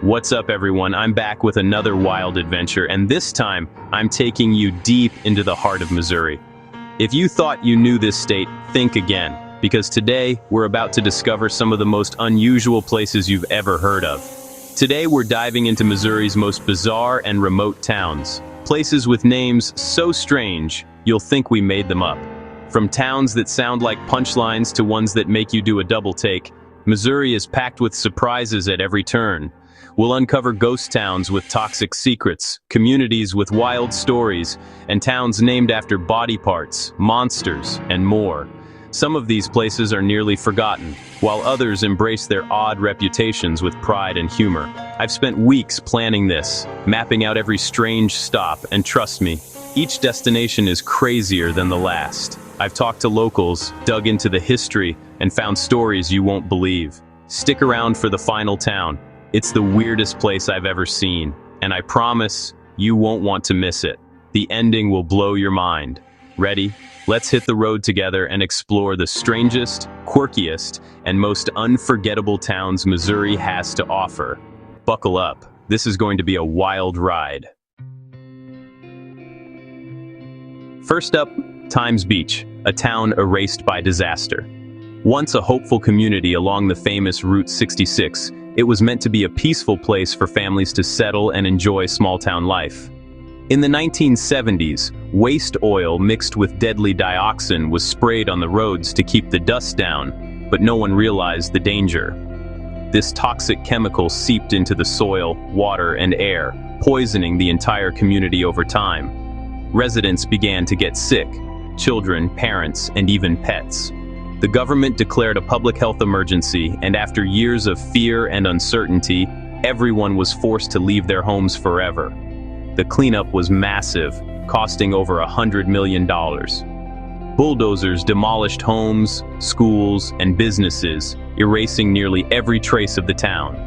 What's up, everyone? I'm back with another wild adventure, and this time, I'm taking you deep into the heart of Missouri. If you thought you knew this state, think again, because today, we're about to discover some of the most unusual places you've ever heard of. Today, we're diving into Missouri's most bizarre and remote towns, places with names so strange, you'll think we made them up. From towns that sound like punchlines to ones that make you do a double take, Missouri is packed with surprises at every turn. We'll uncover ghost towns with toxic secrets, communities with wild stories, and towns named after body parts, monsters, and more. Some of these places are nearly forgotten, while others embrace their odd reputations with pride and humor. I've spent weeks planning this, mapping out every strange stop, and trust me, each destination is crazier than the last. I've talked to locals, dug into the history, and found stories you won't believe. Stick around for the final town. It's the weirdest place I've ever seen, and I promise you won't want to miss it. The ending will blow your mind. Ready? Let's hit the road together and explore the strangest, quirkiest, and most unforgettable towns Missouri has to offer. Buckle up. This is going to be a wild ride. First up, Times Beach, a town erased by disaster. Once a hopeful community along the famous Route 66, it was meant to be a peaceful place for families to settle and enjoy small-town life. In the 1970s, waste oil mixed with deadly dioxin was sprayed on the roads to keep the dust down, but no one realized the danger. This toxic chemical seeped into the soil, water, and air, poisoning the entire community over time. Residents began to get sick, children, parents, and even pets. The government declared a public health emergency, and after years of fear and uncertainty, everyone was forced to leave their homes forever. The cleanup was massive, costing over $100 million. Bulldozers demolished homes, schools, and businesses, erasing nearly every trace of the town.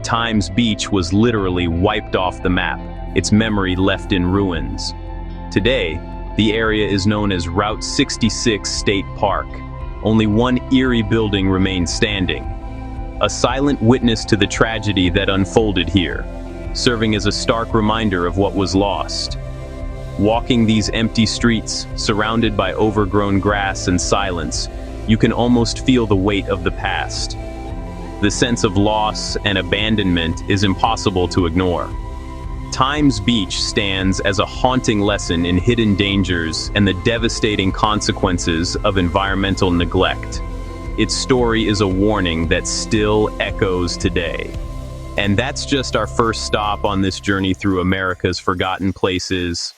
Times Beach was literally wiped off the map, its memory left in ruins. Today, the area is known as Route 66 State Park. Only one eerie building remains standing, a silent witness to the tragedy that unfolded here, serving as a stark reminder of what was lost. Walking these empty streets, surrounded by overgrown grass and silence, you can almost feel the weight of the past. The sense of loss and abandonment is impossible to ignore. Times Beach stands as a haunting lesson in hidden dangers and the devastating consequences of environmental neglect. Its story is a warning that still echoes today. And that's just our first stop on this journey through America's forgotten places.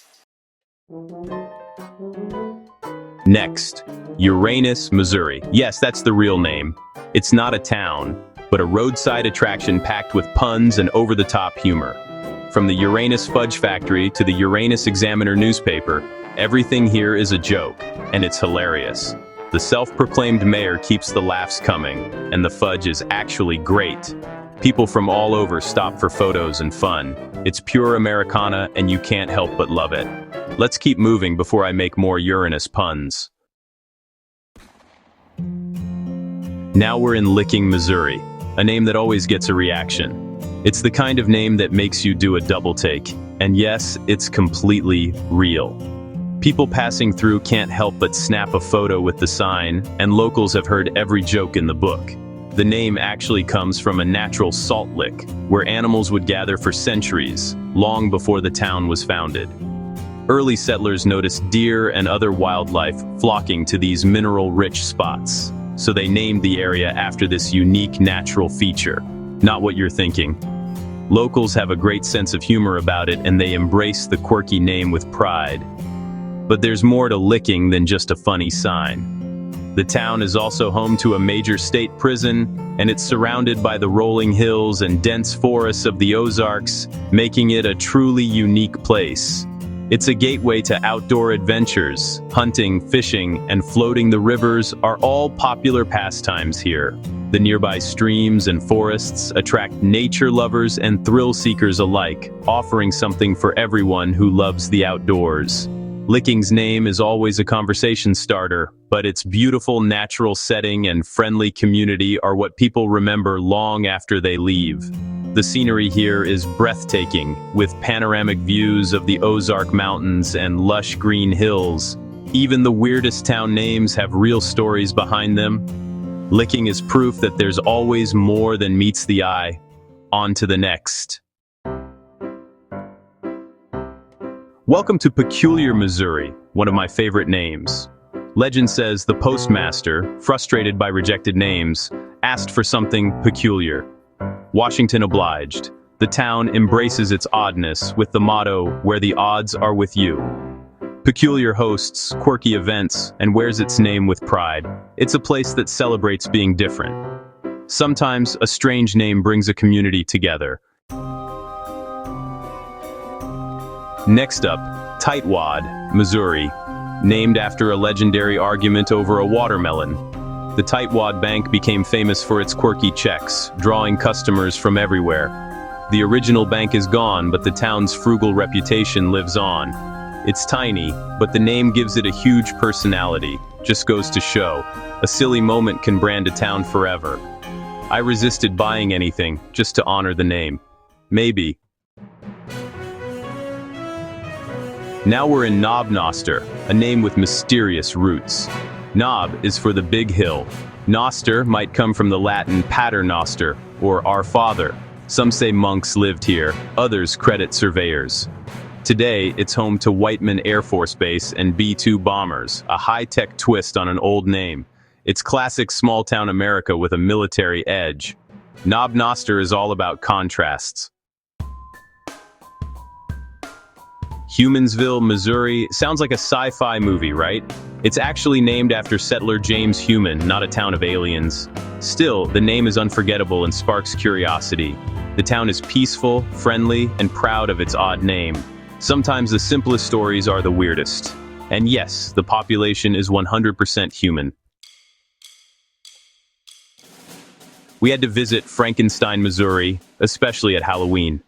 Next, Uranus, Missouri. Yes, that's the real name. It's not a town, but a roadside attraction packed with puns and over-the-top humor. From the Uranus Fudge Factory to the Uranus Examiner newspaper, everything here is a joke, and it's hilarious. The self-proclaimed mayor keeps the laughs coming, and the fudge is actually great. People from all over stop for photos and fun. It's pure Americana, and you can't help but love it. Let's keep moving before I make more Uranus puns. Now we're in Licking, Missouri, a name that always gets a reaction. It's the kind of name that makes you do a double take. And yes, it's completely real. People passing through can't help but snap a photo with the sign, and locals have heard every joke in the book. The name actually comes from a natural salt lick, where animals would gather for centuries, long before the town was founded. Early settlers noticed deer and other wildlife flocking to these mineral-rich spots, so they named the area after this unique natural feature. Not what you're thinking. Locals have a great sense of humor about it, and they embrace the quirky name with pride. But there's more to Licking than just a funny sign. The town is also home to a major state prison, and it's surrounded by the rolling hills and dense forests of the Ozarks, making it a truly unique place. It's a gateway to outdoor adventures. Hunting, fishing, and floating the rivers are all popular pastimes here. The nearby streams and forests attract nature lovers and thrill seekers alike, offering something for everyone who loves the outdoors. Licking's name is always a conversation starter, but its beautiful natural setting and friendly community are what people remember long after they leave. The scenery here is breathtaking, with panoramic views of the Ozark Mountains and lush green hills. Even the weirdest town names have real stories behind them. Licking is proof that there's always more than meets the eye. On to the next. Welcome to Peculiar, Missouri, one of my favorite names. Legend says the postmaster, frustrated by rejected names, asked for something peculiar. Washington obliged. The town embraces its oddness with the motto, "Where the odds are with you." Peculiar hosts quirky events and wears its name with pride. It's a place that celebrates being different. Sometimes a strange name brings a community together. Next up, Tightwad, Missouri, named after a legendary argument over a watermelon. The Tightwad Bank became famous for its quirky checks, drawing customers from everywhere. The original bank is gone, but the town's frugal reputation lives on. It's tiny, but the name gives it a huge personality. Just goes to show, a silly moment can brand a town forever. I resisted buying anything, just to honor the name. Maybe. Now we're in Knob Noster, a name with mysterious roots. Knob is for the big hill. Noster might come from the Latin pater noster, or our father. Some say monks lived here, others credit surveyors. Today, it's home to Whiteman Air Force Base and B-2 bombers, a high-tech twist on an old name. It's classic small-town America with a military edge. Knob Noster is all about contrasts. Humansville, Missouri, sounds like a sci-fi movie, right? It's actually named after settler James Human, not a town of aliens. Still, the name is unforgettable and sparks curiosity. The town is peaceful, friendly, and proud of its odd name. Sometimes the simplest stories are the weirdest. And yes, the population is 100% human. We had to visit Frankenstein, Missouri, especially at Halloween.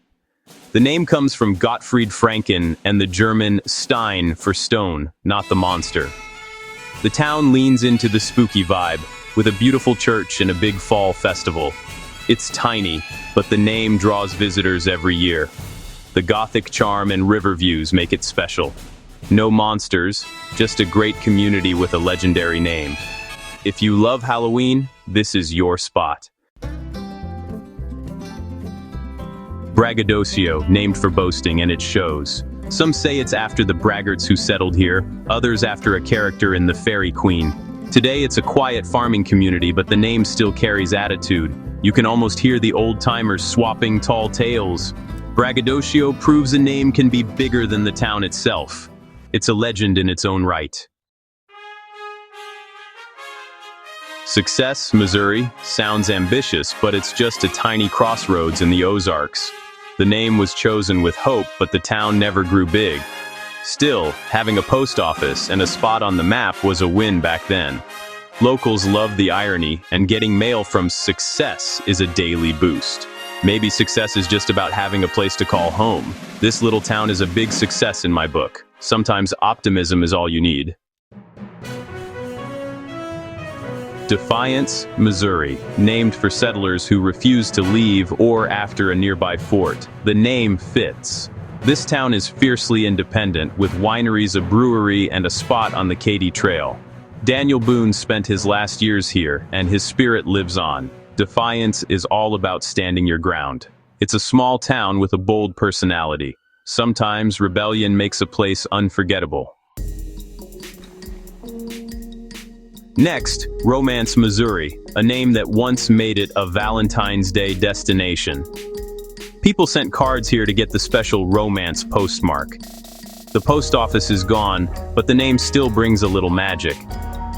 The name comes from Gottfried Franken and the German Stein for stone, not the monster. The town leans into the spooky vibe, with a beautiful church and a big fall festival. It's tiny, but the name draws visitors every year. The Gothic charm and river views make it special. No monsters, just a great community with a legendary name. If you love Halloween, this is your spot. Braggadocio, named for boasting, and it shows. Some say it's after the braggarts who settled here, others after a character in The Fairy Queen. Today it's a quiet farming community, but the name still carries attitude. You can almost hear the old-timers swapping tall tales. Braggadocio proves a name can be bigger than the town itself. It's a legend in its own right. Success, Missouri, sounds ambitious, but it's just a tiny crossroads in the Ozarks. The name was chosen with hope, but the town never grew big. Still, having a post office and a spot on the map was a win back then. Locals love the irony, and getting mail from Success is a daily boost. Maybe success is just about having a place to call home. This little town is a big success in my book. Sometimes optimism is all you need. Defiance, Missouri, named for settlers who refused to leave or after a nearby fort. The name fits. This town is fiercely independent, with wineries, a brewery, and a spot on the Katy Trail. Daniel Boone spent his last years here, and his spirit lives on. Defiance is all about standing your ground. It's a small town with a bold personality. Sometimes rebellion makes a place unforgettable. Next, Romance, Missouri, a name that once made it a Valentine's Day destination. People sent cards here to get the special romance postmark. The post office is gone, but the name still brings a little magic.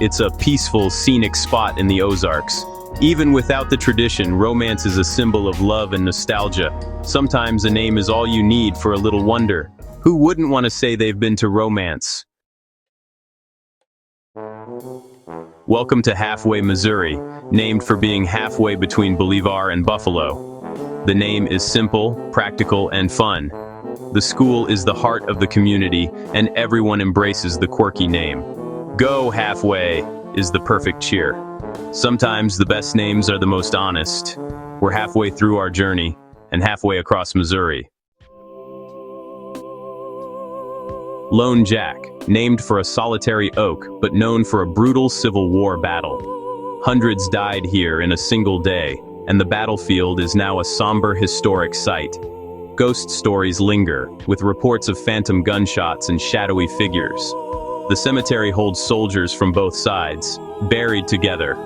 It's a peaceful, scenic spot in the Ozarks. Even without the tradition, romance is a symbol of love and nostalgia. Sometimes a name is all you need for a little wonder. Who wouldn't want to say they've been to Romance? Welcome to Halfway, Missouri, named for being halfway between Bolivar and Buffalo. The name is simple, practical, and fun. The school is the heart of the community, and everyone embraces the quirky name. Go Halfway is the perfect cheer. Sometimes the best names are the most honest. We're halfway through our journey. and halfway across Missouri. Lone Jack, named for a solitary oak, but known for a brutal Civil War battle. Hundreds died here in a single day, and the battlefield is now a somber historic site. Ghost stories linger, with reports of phantom gunshots and shadowy figures. The cemetery holds soldiers from both sides, buried together.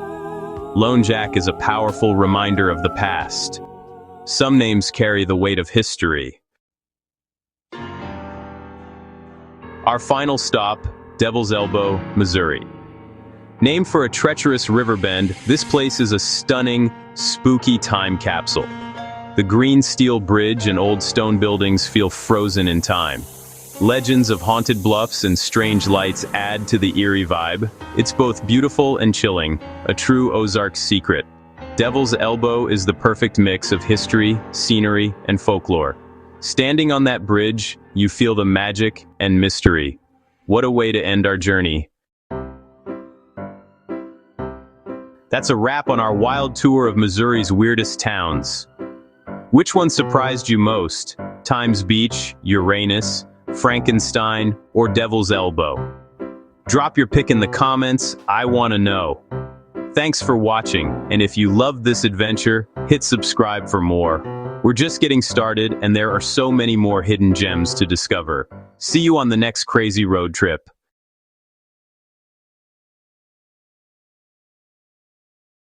Lone Jack is a powerful reminder of the past. Some names carry the weight of history. Our final stop, Devil's Elbow, Missouri. Named for a treacherous river bend, this place is a stunning, spooky time capsule. The green steel bridge and old stone buildings feel frozen in time. Legends of haunted bluffs and strange lights add to the eerie vibe. It's both beautiful and chilling, a true Ozarks secret. Devil's Elbow is the perfect mix of history, scenery, and folklore. Standing on that bridge, you feel the magic and mystery. What a way to end our journey. That's a wrap on our wild tour of Missouri's weirdest towns. Which one surprised you most? Times Beach, Uranus, Frankenstein, or Devil's Elbow? Drop your pick in the comments, I want to know. Thanks for watching, and if you loved this adventure, hit subscribe for more. We're just getting started, and there are so many more hidden gems to discover. See you on the next crazy road trip.